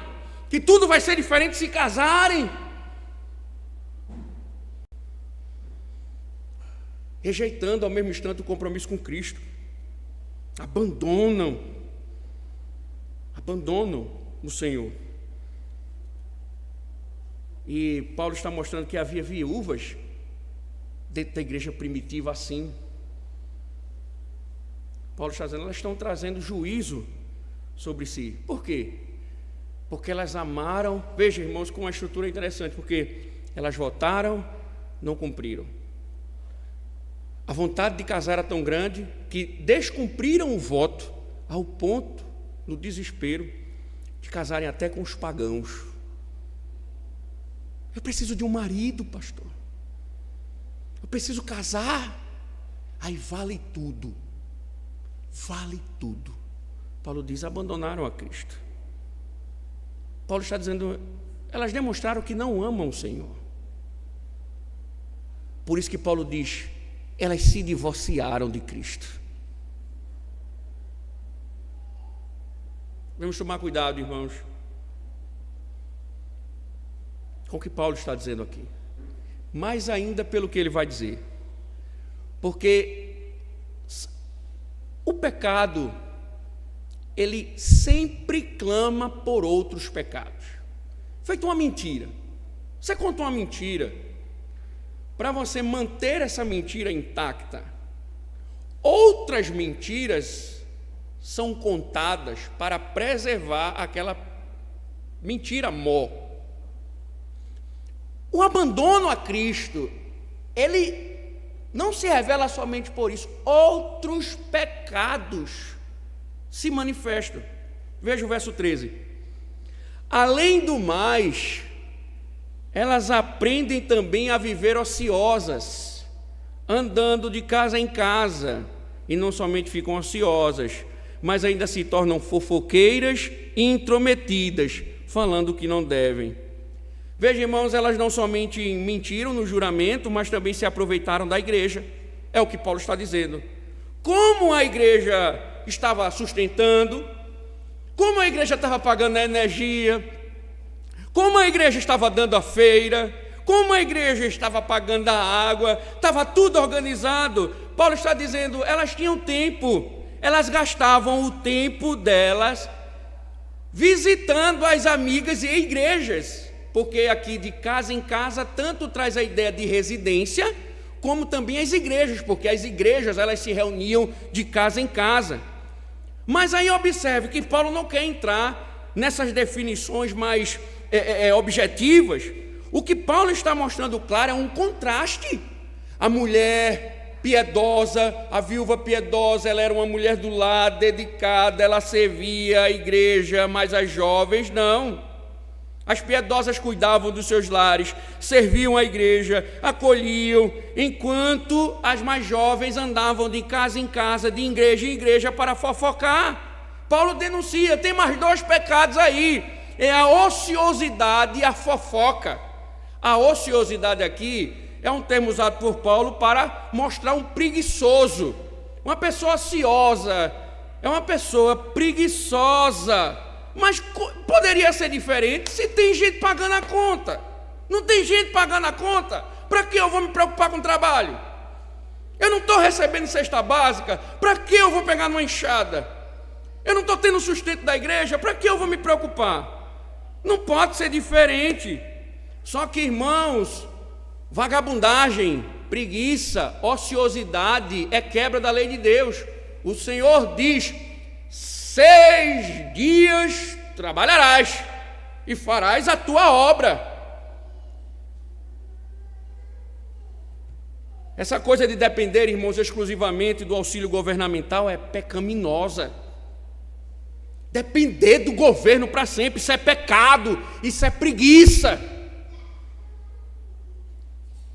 que tudo vai ser diferente se casarem. Rejeitando ao mesmo instante o compromisso com Cristo. Abandonam o Senhor. E Paulo está mostrando que havia viúvas dentro da igreja primitiva assim. Paulo está dizendo: elas estão trazendo juízo sobre si. Por quê? Porque elas amaram. Veja, irmãos, com uma estrutura interessante, porque elas votaram, não cumpriram. A vontade de casar era tão grande que descumpriram o voto ao ponto, no desespero, de casarem até com os pagãos. Eu preciso de um marido, pastor. Eu preciso casar. Aí vale tudo. Vale tudo. Paulo diz: abandonaram a Cristo. Paulo está dizendo: elas demonstraram que não amam o Senhor. Por isso que Paulo diz: elas se divorciaram de Cristo. Vamos tomar cuidado, irmãos, com o que Paulo está dizendo aqui. Mais ainda pelo que ele vai dizer. Porque o pecado, ele sempre clama por outros pecados. Feito uma mentira. Você conta uma mentira, para você manter essa mentira intacta, outras mentiras são contadas para preservar aquela mentira mó. O abandono a Cristo, ele não se revela somente por isso. Outros pecados se manifestam. Veja o verso 13. Além do mais, elas aprendem também a viver ociosas, andando de casa em casa, e não somente ficam ociosas, mas ainda se tornam fofoqueiras e intrometidas, falando o que não devem. Veja, irmãos, elas não somente mentiram no juramento, mas também se aproveitaram da igreja. É o que Paulo está dizendo. Como a igreja estava sustentando, como a igreja estava pagando a energia, como a igreja estava dando a feira, como a igreja estava pagando a água, estava tudo organizado. Paulo está dizendo: elas tinham tempo, elas gastavam o tempo delas visitando as amigas e igrejas, porque aqui de casa em casa tanto traz a ideia de residência, como também as igrejas, porque as igrejas elas se reuniam de casa em casa. Mas aí observe que Paulo não quer entrar nessas definições mais objetivas. O que Paulo está mostrando claro é um contraste. A mulher piedosa, a viúva piedosa, ela era uma mulher do lar, dedicada, ela servia a igreja, mas as jovens não. As piedosas cuidavam dos seus lares, serviam a igreja, acolhiam, enquanto as mais jovens andavam de casa em casa, de igreja em igreja para fofocar. Paulo denuncia: tem mais dois pecados aí. é a ociosidade e a fofoca. A ociosidade aqui é um termo usado por Paulo para mostrar um preguiçoso. Uma pessoa ociosa é uma pessoa preguiçosa. Mas poderia ser diferente se tem gente pagando a conta. Não tem gente pagando a conta? Para que eu vou me preocupar com o trabalho? Eu não estou recebendo cesta básica, para que eu vou pegar numa enxada? Eu não estou tendo sustento da igreja, para que eu vou me preocupar? Não pode ser diferente. Só que, irmãos, vagabundagem, preguiça, ociosidade é quebra da lei de Deus. O Senhor diz: 6 dias trabalharás e farás a tua obra. Essa coisa de depender, irmãos, exclusivamente do auxílio governamental é pecaminosa. Depender do governo para sempre, isso é pecado, isso é preguiça.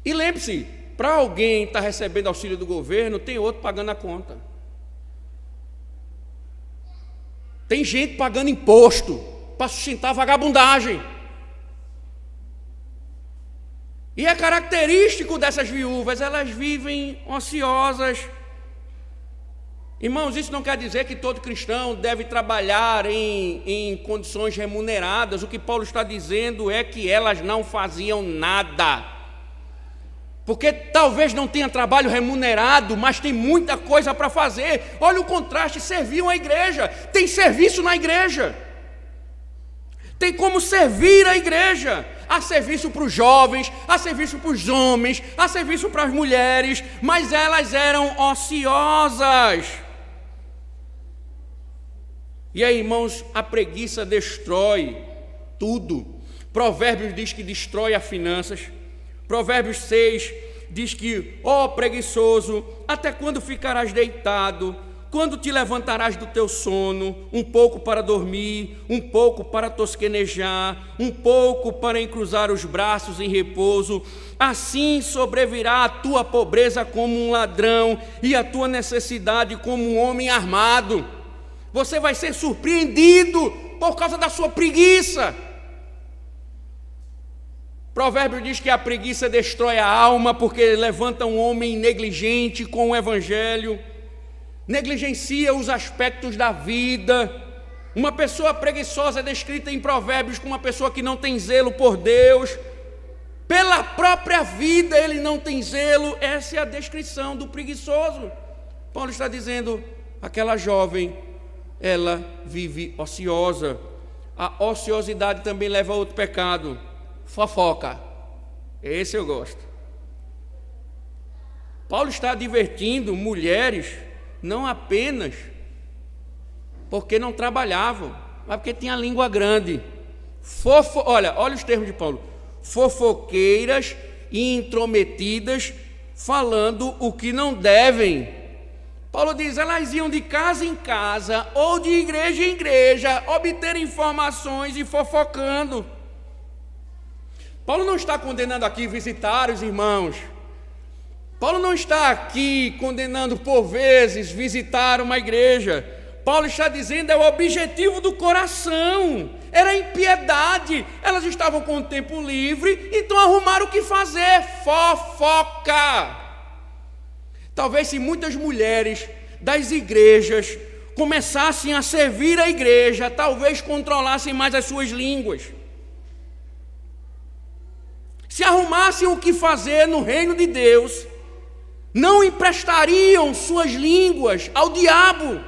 E lembre-se, para alguém estar recebendo auxílio do governo, tem outro pagando a conta. Tem gente pagando imposto para sustentar a vagabundagem. E é característico dessas viúvas, elas vivem ociosas. Irmãos, isso não quer dizer que todo cristão deve trabalhar em condições remuneradas. O que Paulo está dizendo é que elas não faziam nada. Porque talvez não tenha trabalho remunerado, mas tem muita coisa para fazer. Olha o contraste, serviam a igreja, tem serviço na igreja. Tem como servir a igreja. Há serviço para os jovens, há serviço para os homens, há serviço para as mulheres, mas elas eram ociosas. E aí, irmãos, a preguiça destrói tudo. Provérbios diz que destrói as finanças. Provérbios 6 diz que, ó preguiçoso, até quando ficarás deitado? Quando te levantarás do teu sono, um pouco para dormir, um pouco para tosquenejar, um pouco para encruzar os braços em repouso? Assim sobrevirá a tua pobreza como um ladrão e a tua necessidade como um homem armado. Você vai ser surpreendido por causa da sua preguiça. Provérbio diz que a preguiça destrói a alma, porque levanta um homem negligente com o evangelho, negligencia os aspectos da vida. Uma pessoa preguiçosa é descrita em Provérbios como uma pessoa que não tem zelo por Deus. Pela própria vida ele não tem zelo. Essa é a descrição do preguiçoso. Paulo está dizendo, aquela jovem, ela vive ociosa. A ociosidade também leva a outro pecado: fofoca. Esse eu gosto. Paulo está advertindo mulheres não apenas porque não trabalhavam, mas porque tinha língua grande. Olha os termos de Paulo: fofoqueiras e intrometidas, falando o que não devem. Paulo diz, elas iam de casa em casa ou de igreja em igreja, obter informações e fofocando. Paulo não está condenando aqui visitar os irmãos. Paulo não está aqui condenando por vezes visitar uma igreja. Paulo está dizendo é o objetivo do coração. Era impiedade. Elas estavam com o tempo livre, então arrumaram o que fazer: fofoca. Talvez se muitas mulheres das igrejas começassem a servir a igreja, talvez controlassem mais as suas línguas. Se arrumassem o que fazer no reino de Deus, não emprestariam suas línguas ao diabo.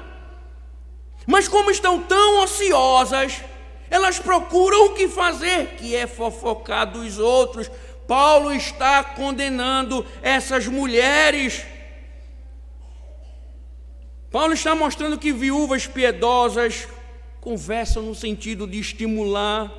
Mas como estão tão ociosas, elas procuram o que fazer, que é fofocar dos outros. Paulo está condenando essas mulheres. Paulo está mostrando que viúvas piedosas conversam no sentido de estimular,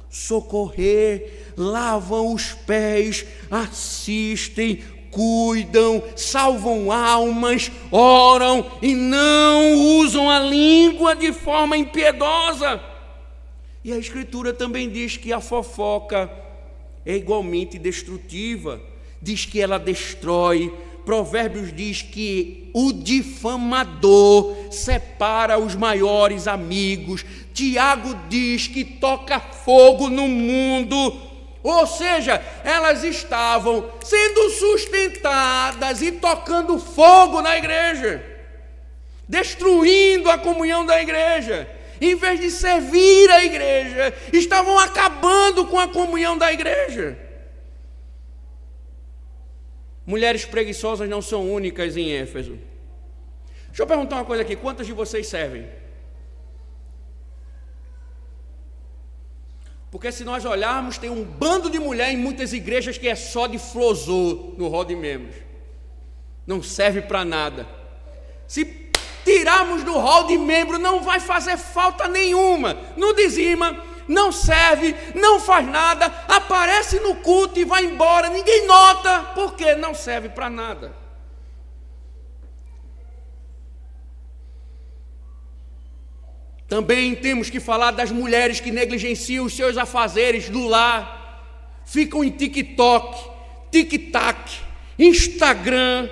socorrer, lavam os pés, assistem, cuidam, salvam almas, oram e não usam a língua de forma impiedosa. E a Escritura também diz que a fofoca é igualmente destrutiva. Diz que ela destrói, Provérbios diz que o difamador separa os maiores amigos. Tiago diz que toca fogo no mundo. Ou seja, elas estavam sendo sustentadas e tocando fogo na igreja, destruindo a comunhão da igreja. Em vez de servir a igreja, estavam acabando com a comunhão da igreja. Mulheres preguiçosas não são únicas em Éfeso. Deixa eu perguntar uma coisa aqui: quantas de vocês servem? Porque se nós olharmos, tem um bando de mulher em muitas igrejas que é só de flosô no hall de membros. Não serve para nada. Se tirarmos do hall de membro, não vai fazer falta nenhuma. Não dizima, não serve, não faz nada, aparece no culto e vai embora, ninguém nota, porque não serve para nada. Também temos que falar das mulheres que negligenciam os seus afazeres do lar, ficam em TikTok, Tic-Tac, Instagram,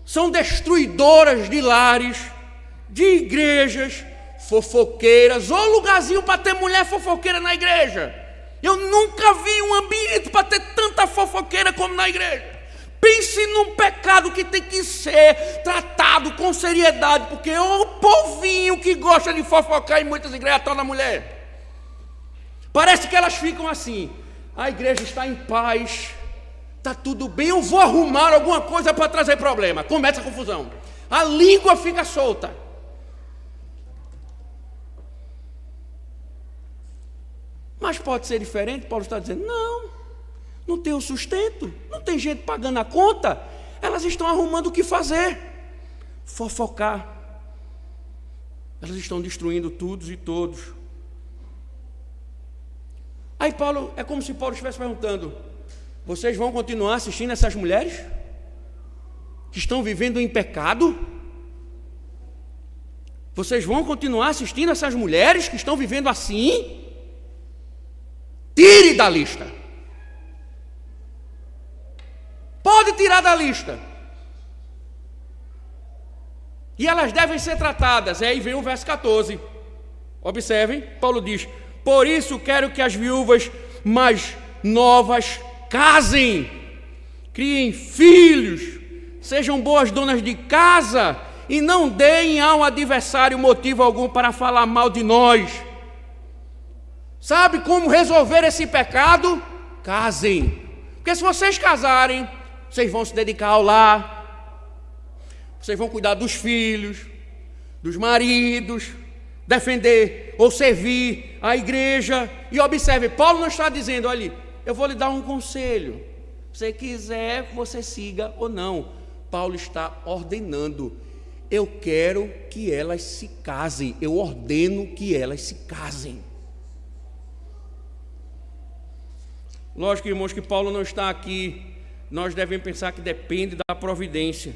são destruidoras de lares, de igrejas, fofoqueiras. Ou lugarzinho para ter mulher fofoqueira na igreja. Eu nunca vi um ambiente para ter tanta fofoqueira como na igreja. Pense num pecado que tem que ser tratado com seriedade, porque é o povinho que gosta de fofocar em muitas igrejas, a tal da mulher. Parece que elas ficam assim: a igreja está em paz, está tudo bem, eu vou arrumar alguma coisa para trazer problema. Começa a confusão, a língua fica solta. Mas pode ser diferente. Paulo está dizendo: não tem o sustento, não tem gente pagando a conta, elas estão arrumando o que fazer, fofocar, elas estão destruindo todos e todos. Aí Paulo, é como se Paulo estivesse perguntando: vocês vão continuar assistindo essas mulheres que estão vivendo em pecado? Vocês vão continuar assistindo essas mulheres que estão vivendo assim? Tire da lista. Pode tirar da lista. E elas devem ser tratadas. Aí vem o verso 14. Observem, Paulo diz: por isso quero que as viúvas mais novas casem, criem filhos, sejam boas donas de casa e não deem ao adversário motivo algum para falar mal de nós. Sabe como resolver esse pecado? Casem. Porque se vocês casarem, vocês vão se dedicar ao lar, vocês vão cuidar dos filhos, dos maridos, defender ou servir a igreja. E observe, Paulo não está dizendo: olha, eu vou lhe dar um conselho, se você quiser, você siga ou não. Paulo está ordenando: eu quero que elas se casem, eu ordeno que elas se casem. Lógico, irmãos, que Paulo não está aqui, nós devemos pensar que depende da providência.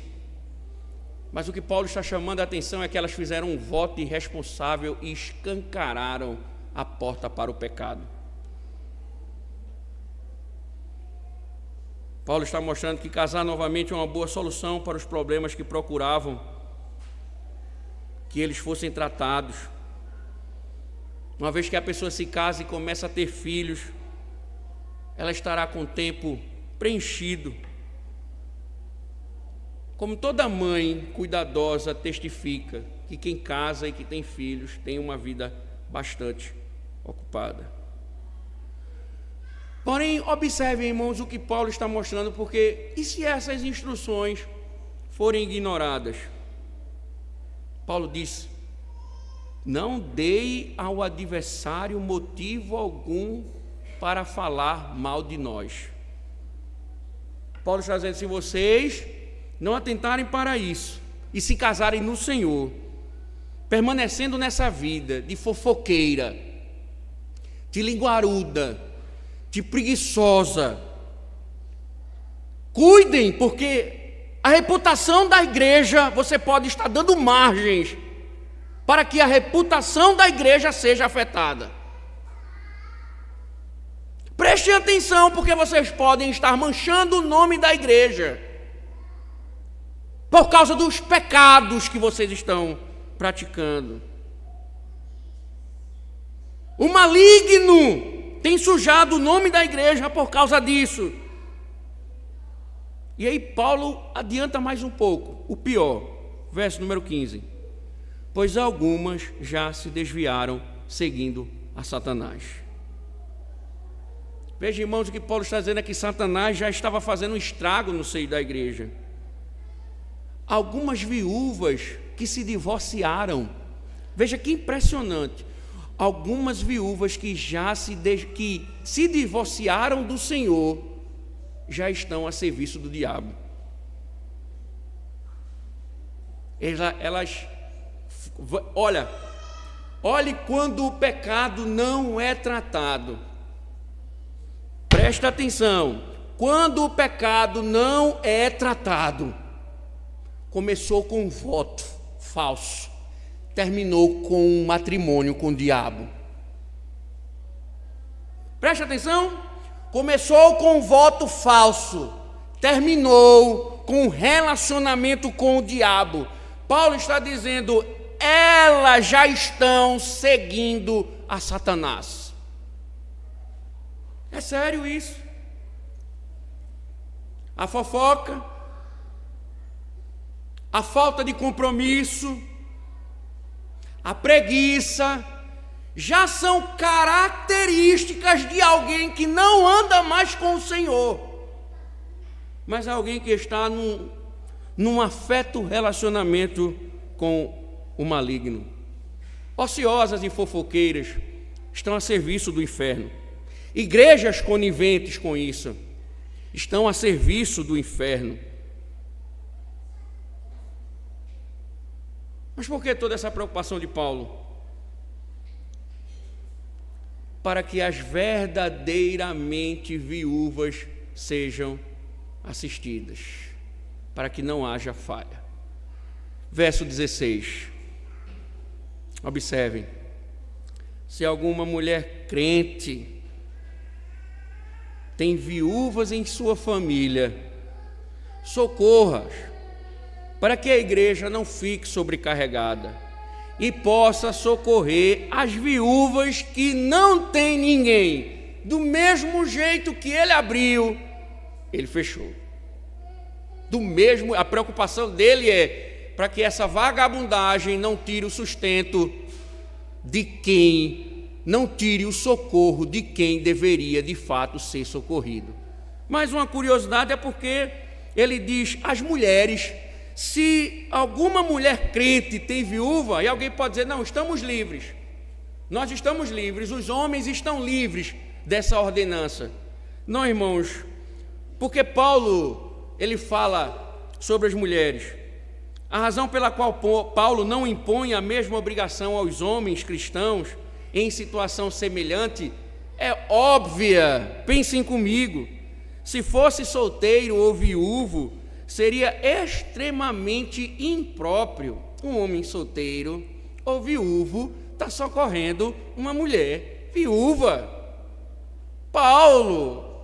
Mas o que Paulo está chamando a atenção é que elas fizeram um voto irresponsável e escancararam a porta para o pecado. Paulo está mostrando que casar novamente é uma boa solução para os problemas que procuravam que eles fossem tratados. Uma vez que a pessoa se casa e começa a ter filhos, ela estará com o tempo preenchido. Como toda mãe cuidadosa testifica que quem casa e que tem filhos tem uma vida bastante ocupada. Porém, observem, irmãos, o que Paulo está mostrando, porque e se essas instruções forem ignoradas? Paulo diz: não dei ao adversário motivo algum para falar mal de nós. Paulo está dizendo: se vocês não atentarem para isso e se casarem no Senhor, permanecendo nessa vida de fofoqueira, de linguaruda, de preguiçosa, cuidem, porque a reputação da igreja, você pode estar dando margens para que a reputação da igreja seja afetada. Prestem atenção, porque vocês podem estar manchando o nome da igreja. por causa dos pecados que vocês estão praticando. O maligno tem sujado o nome da igreja por causa disso. E aí Paulo adianta mais um pouco, o pior, verso número 15. Pois algumas já se desviaram seguindo a Satanás. Veja, irmãos, o que Paulo está dizendo é que Satanás já estava fazendo um estrago no seio da igreja. Algumas viúvas que se divorciaram, veja que impressionante, algumas viúvas que se divorciaram do Senhor, já estão a serviço do diabo. Olhe quando o pecado não é tratado. Presta atenção, quando o pecado não é tratado, começou com um voto falso, terminou com um matrimônio com o diabo. Presta atenção, começou com um voto falso, terminou com um relacionamento com o diabo. Paulo está dizendo, elas já estão seguindo a Satanás. É sério isso? A fofoca, a falta de compromisso, a preguiça, já são características de alguém que não anda mais com o Senhor, mas alguém que está num afeto relacionamento com o maligno. Ociosas e fofoqueiras estão a serviço do inferno. Igrejas coniventes com isso estão a serviço do inferno. Mas por que toda essa preocupação de Paulo? Para que as verdadeiramente viúvas sejam assistidas, para que não haja falha. Verso 16. Observem. Se alguma mulher crente tem viúvas em sua família, socorra-as, para que a igreja não fique sobrecarregada e possa socorrer as viúvas que não têm ninguém. Do mesmo jeito que ele abriu, ele fechou. A preocupação dele é para que essa vagabundagem não tire o sustento de quem, não tire o socorro de quem deveria de fato ser socorrido. Mas uma curiosidade é porque ele diz, as mulheres, se alguma mulher crente tem viúva, e alguém pode dizer, não, estamos livres, nós estamos livres, os homens estão livres dessa ordenança. Não, irmãos, porque Paulo, ele fala sobre as mulheres. A razão pela qual Paulo não impõe a mesma obrigação aos homens cristãos em situação semelhante é óbvia. Pensem comigo, se fosse solteiro ou viúvo, seria extremamente impróprio um homem solteiro ou viúvo estar socorrendo uma mulher viúva. Paulo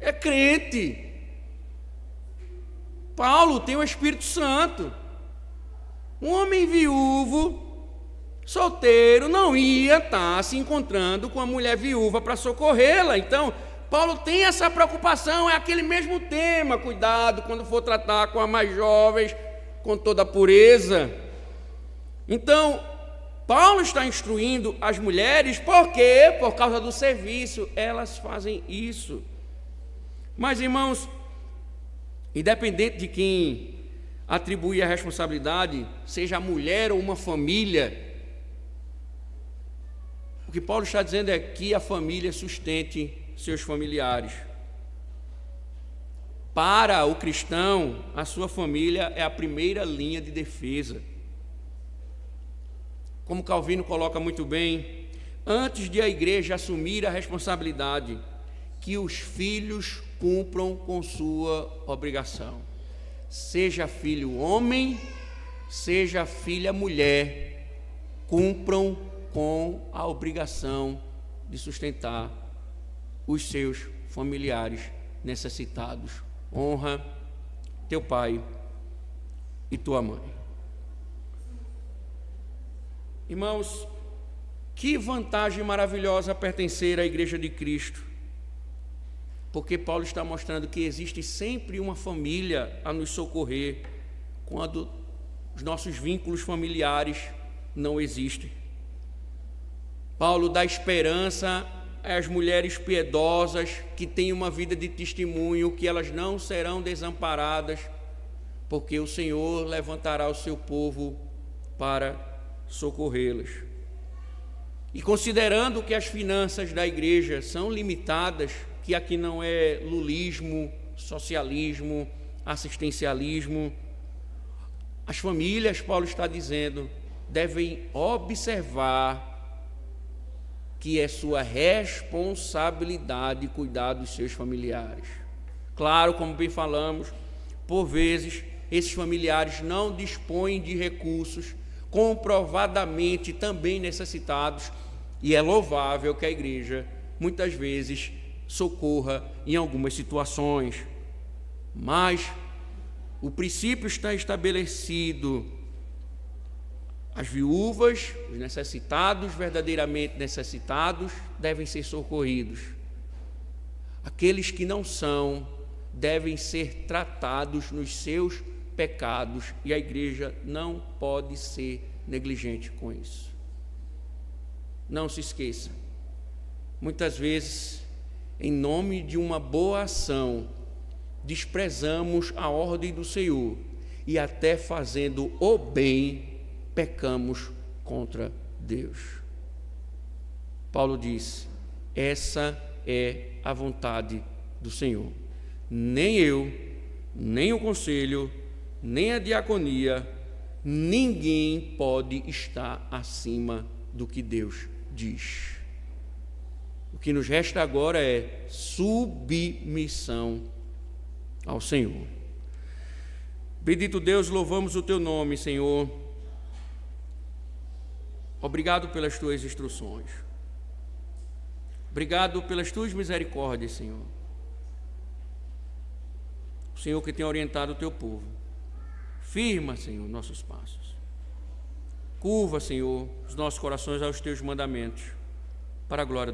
é crente, Paulo tem o Espírito Santo. Um homem viúvo, solteiro, não ia estar se encontrando com a mulher viúva para socorrê-la. Então, Paulo tem essa preocupação, é aquele mesmo tema, cuidado quando for tratar com as mais jovens, com toda a pureza. Então, Paulo está instruindo as mulheres, por quê? Por causa do serviço, elas fazem isso. Mas, irmãos, independente de quem atribuir a responsabilidade, seja a mulher ou uma família, o que Paulo está dizendo é que a família sustente seus familiares. Para o cristão, a sua família é a primeira linha de defesa. Como Calvino coloca muito bem, antes de a igreja assumir a responsabilidade, que os filhos cumpram com sua obrigação. Seja filho homem, seja filha mulher, cumpram com a obrigação de sustentar os seus familiares necessitados. Honra teu pai e tua mãe. Irmãos, que vantagem maravilhosa pertencer à Igreja de Cristo, porque Paulo está mostrando que existe sempre uma família a nos socorrer quando os nossos vínculos familiares não existem. Paulo dá esperança às mulheres piedosas que têm uma vida de testemunho, que elas não serão desamparadas, porque o Senhor levantará o seu povo para socorrê-las. E considerando que as finanças da igreja são limitadas, que aqui não é lulismo, socialismo, assistencialismo, as famílias, Paulo está dizendo, devem observar que é sua responsabilidade cuidar dos seus familiares. Claro, como bem falamos, por vezes esses familiares não dispõem de recursos comprovadamente também necessitados, e é louvável que a igreja muitas vezes socorra em algumas situações, mas o princípio está estabelecido: as viúvas, os necessitados, verdadeiramente necessitados, devem ser socorridos. Aqueles que não são devem ser tratados nos seus pecados, e a igreja não pode ser negligente com isso. Não se esqueça, muitas vezes, em nome de uma boa ação, desprezamos a ordem do Senhor e até fazendo o bem, pecamos contra Deus. Paulo diz: essa é a vontade do Senhor. Nem eu, nem o conselho, nem a diaconia, ninguém pode estar acima do que Deus diz. O que nos resta agora é submissão ao Senhor. Bendito Deus, louvamos o teu nome, Senhor. Obrigado pelas tuas instruções. Obrigado pelas tuas misericórdias, Senhor. O Senhor que tem orientado o teu povo. Firma, Senhor, nossos passos. Curva, Senhor, os nossos corações aos teus mandamentos, para a glória